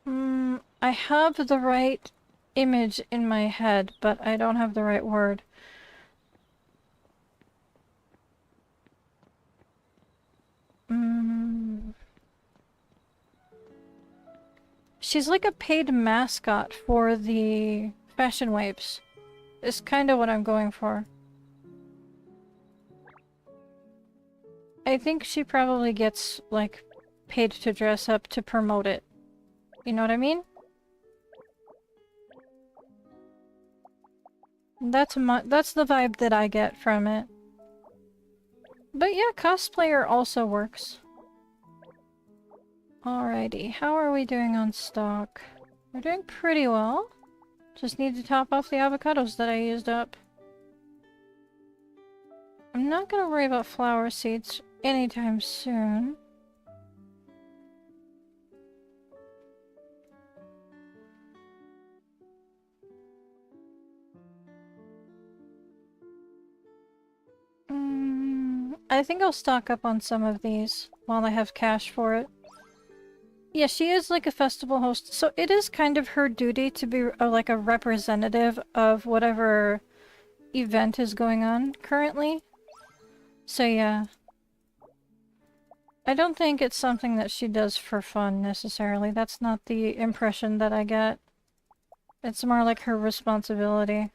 I have the right image in my head, but I don't have the right word. She's like a paid mascot for the fashion waves. Is kind of what I'm going for. I think she probably gets, like, paid to dress up to promote it. You know what I mean? That's the vibe that I get from it. But yeah, cosplayer also works. Alrighty, how are we doing on stock? We're doing pretty well. Just need to top off the avocados that I used up. I'm not gonna worry about flower seeds anytime soon. I think I'll stock up on some of these while I have cash for it. Yeah, she is like a festival host, so it is kind of her duty to be like a representative of whatever event is going on currently. So yeah. I don't think it's something that she does for fun necessarily. That's not the impression that I get. It's more like her responsibility.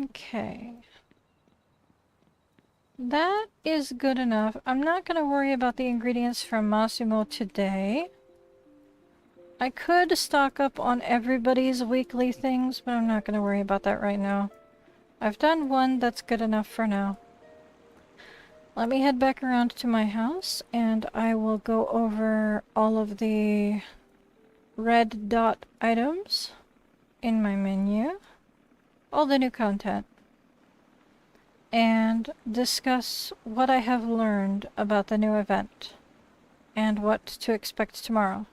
Okay. That is good enough. I'm not gonna worry about the ingredients from Massimo today. I could stock up on everybody's weekly things, but I'm not gonna worry about that right now. I've done one, that's good enough for now. Let me head back around to my house, and I will go over all of the red dot items in my menu all the new content and discuss what I have learned about the new event and what to expect tomorrow.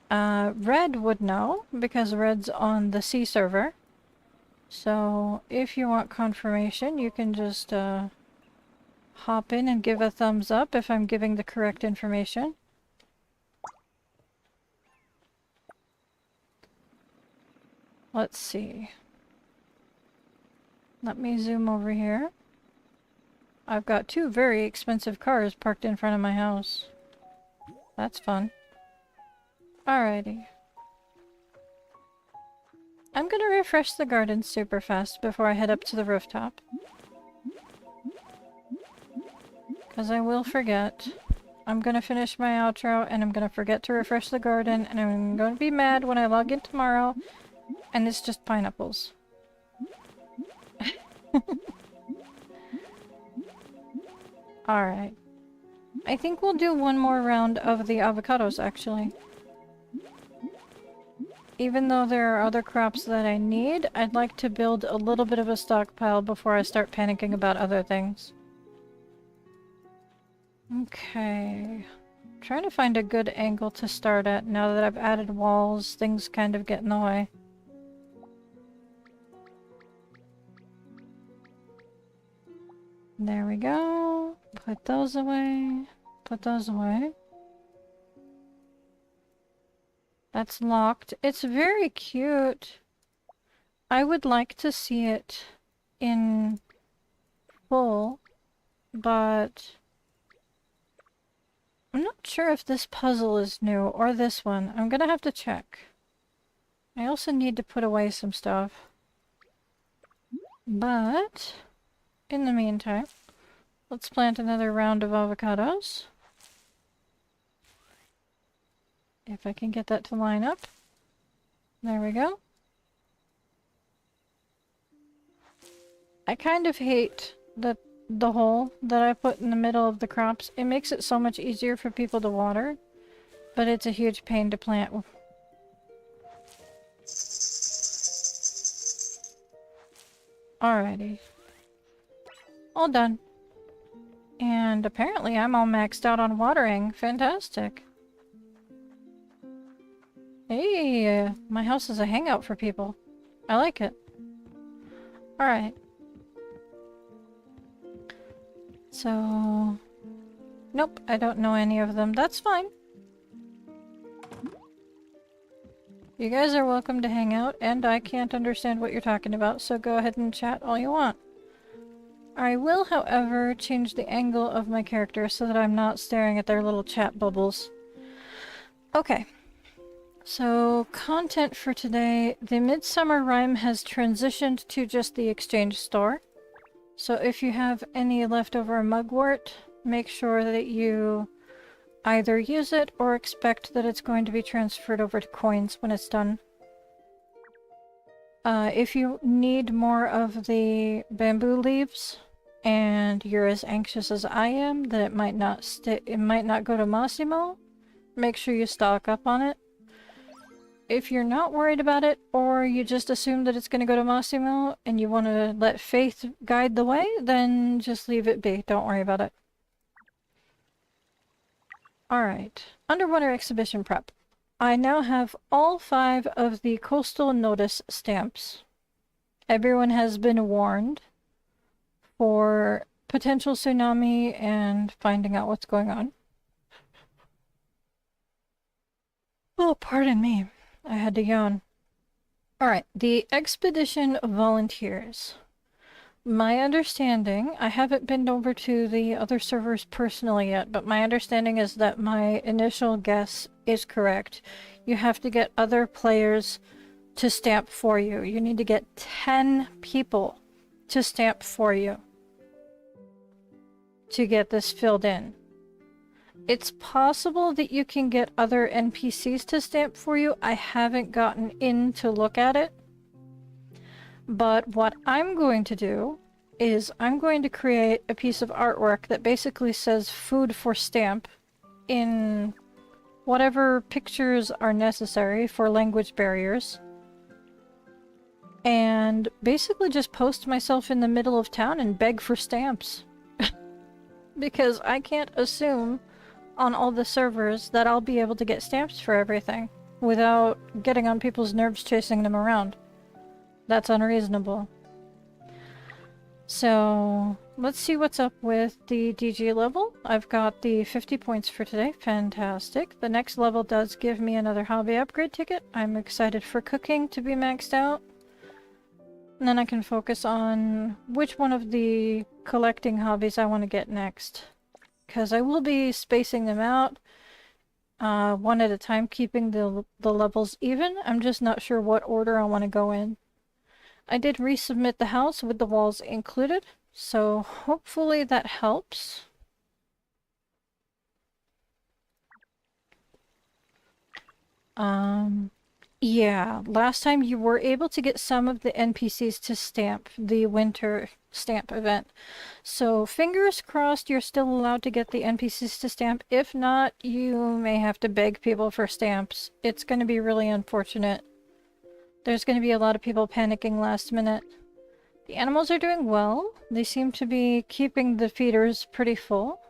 Red would know, because Red's on the C server. So if you want confirmation, you can just hop in and give a thumbs up if I'm giving the correct information. Let's see. Let me zoom over here. I've got 2 very expensive cars parked in front of my house. That's fun. Alrighty. I'm gonna refresh the garden super fast before I head up to the rooftop. Because I will forget. I'm gonna finish my outro and I'm gonna forget to refresh the garden and I'm gonna be mad when I log in tomorrow and it's just pineapples. Alright. I think we'll do one more round of the avocados actually. Even though there are other crops that I need, I'd like to build a little bit of a stockpile before I start panicking about other things. Okay. Trying to find a good angle to start at now that I've added walls, things kind of get in the way. There we go. Put those away. Put those away. That's locked. It's very cute. I would like to see it in full, but I'm not sure if this puzzle is new or this one. I'm gonna have to check. I also need to put away some stuff. But in the meantime, let's plant another round of avocados. If I can get that to line up. There we go. I kind of hate the hole that I put in the middle of the crops. It makes it so much easier for people to water, but it's a huge pain to plant. Alrighty. All done. And apparently I'm all maxed out on watering. Fantastic. Hey, my house is a hangout for people. I like it. Alright. So... Nope, I don't know any of them. That's fine. You guys are welcome to hang out, and I can't understand what you're talking about, so go ahead and chat all you want. I will, however, change the angle of my character so that I'm not staring at their little chat bubbles. Okay. So, content for today. The Midsummer Rhyme has transitioned to just the exchange store. So if you have any leftover mugwort, make sure that you either use it or expect that it's going to be transferred over to coins when it's done. If you need more of the bamboo leaves, and you're as anxious as I am that it might not go to Massimo, make sure you stock up on it. If you're not worried about it, or you just assume that it's going to go to Massimo, and you want to let faith guide the way, then just leave it be. Don't worry about it. Alright. Underwater exhibition prep. I now have all 5 of the coastal notice stamps. Everyone has been warned for potential tsunami and finding out what's going on. Oh, pardon me. I had to yawn. Alright, the expedition volunteers. My understanding, I haven't been over to the other servers personally yet, but my understanding is that my initial guess is correct. You have to get other players to stamp for you. You need to get 10 people to stamp for you to get this filled in. It's possible that you can get other NPCs to stamp for you. I haven't gotten in to look at it. But what I'm going to do is I'm going to create a piece of artwork that basically says food for stamp in whatever pictures are necessary for language barriers, and basically just post myself in the middle of town and beg for stamps. Because I can't assume on all the servers that I'll be able to get stamps for everything without getting on people's nerves chasing them around. That's unreasonable. So let's see what's up with the DG level. I've got the 50 points for today. Fantastic. The next level does give me another hobby upgrade ticket. I'm excited for cooking to be maxed out. And then I can focus on which one of the collecting hobbies I want to get next. Because I will be spacing them out one at a time, keeping the levels even. I'm just not sure what order I want to go in. I did resubmit the house with the walls included, so hopefully that helps. Yeah, last time you were able to get some of the NPCs to stamp the winter stamp event. So fingers crossed you're still allowed to get the NPCs to stamp. If not, you may have to beg people for stamps. It's going to be really unfortunate. There's going to be a lot of people panicking last minute. The animals are doing well. They seem to be keeping the feeders pretty full.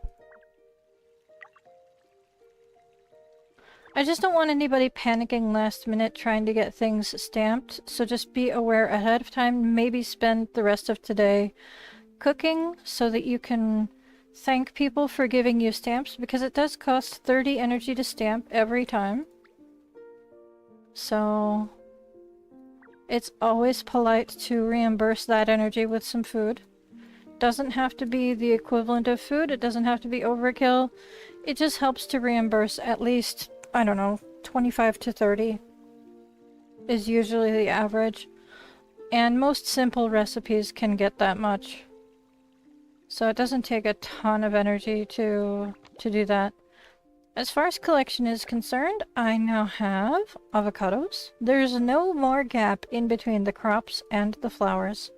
I just don't want anybody panicking last minute trying to get things stamped, so just be aware ahead of time. Maybe spend the rest of today cooking so that you can thank people for giving you stamps, because it does cost 30 energy to stamp every time. So it's always polite to reimburse that energy with some food. Doesn't have to be the equivalent of food, it doesn't have to be overkill. It just helps to reimburse at least, I don't know, 25 to 30 is usually the average. And most simple recipes can get that much. So it doesn't take a ton of energy to do that. As far as collection is concerned, I now have avocados. There's no more gap in between the crops and the flowers.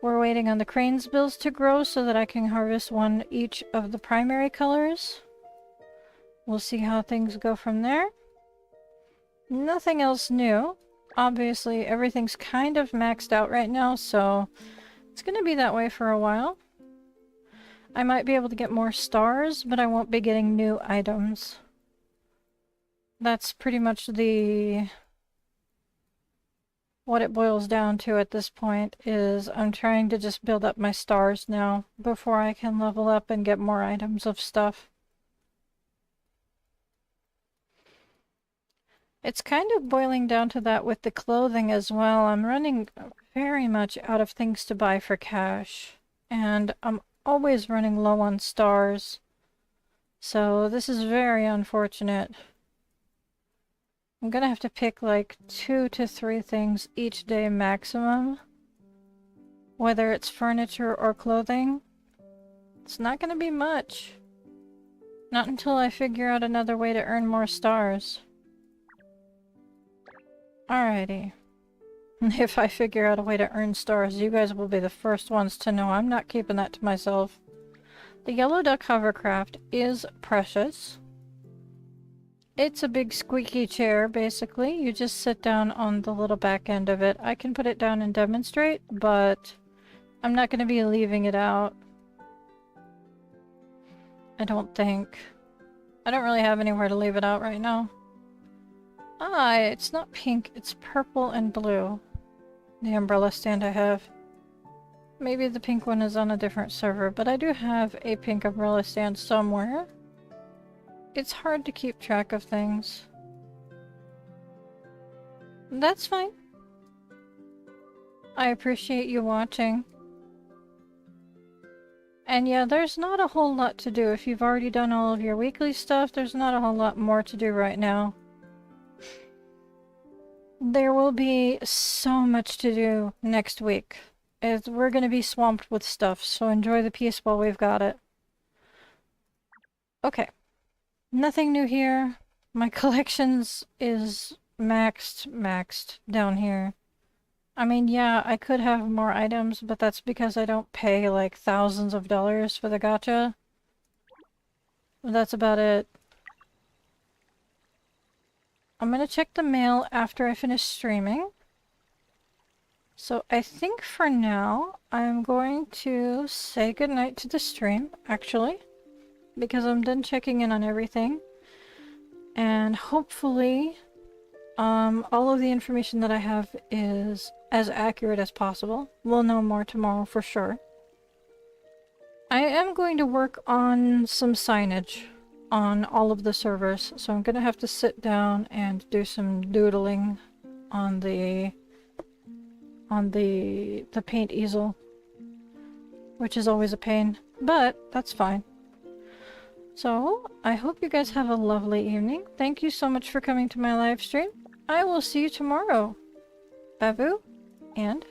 We're waiting on the crane's bills to grow so that I can harvest one each of the primary colors. We'll see how things go from there. Nothing else new. Obviously, everything's kind of maxed out right now, so it's going to be that way for a while. I might be able to get more stars, but I won't be getting new items. That's pretty much what it boils down to at this point, is I'm trying to just build up my stars now before I can level up and get more items of stuff. It's kind of boiling down to that with the clothing as well. I'm running very much out of things to buy for cash, and I'm always running low on stars. So this is very unfortunate. I'm gonna have to pick like 2 to 3 things each day maximum. Whether it's furniture or clothing. It's not gonna be much. Not until I figure out another way to earn more stars. Alrighty. If I figure out a way to earn stars, you guys will be the first ones to know. I'm not keeping that to myself. The yellow duck hovercraft is precious. It's a big squeaky chair, basically. You just sit down on the little back end of it. I can put it down and demonstrate, but I'm not going to be leaving it out. I don't think. I don't really have anywhere to leave it out right now. Ah, it's not pink, it's purple and blue. The umbrella stand I have. Maybe the pink one is on a different server, but I do have a pink umbrella stand somewhere. It's hard to keep track of things. That's fine. I appreciate you watching. And yeah, there's not a whole lot to do. If you've already done all of your weekly stuff, there's not a whole lot more to do right now. There will be so much to do next week. We're going to be swamped with stuff, so enjoy the peace while we've got it. Okay. Nothing new here. My collections is maxed down here. I mean, yeah, I could have more items, but that's because I don't pay like thousands of dollars for the gacha. That's about it. I'm gonna check the mail after I finish streaming. So I think for now, I'm going to say goodnight to the stream, actually, because I'm done checking in on everything. And hopefully, all of the information that I have is as accurate as possible. We'll know more tomorrow for sure. I am going to work on some signage on all of the servers, so I'm gonna have to sit down and do some doodling on the paint easel, which is always a pain, but that's fine. So, I hope you guys have a lovely evening. Thank you so much for coming to my live stream. I will see you tomorrow. Babu, and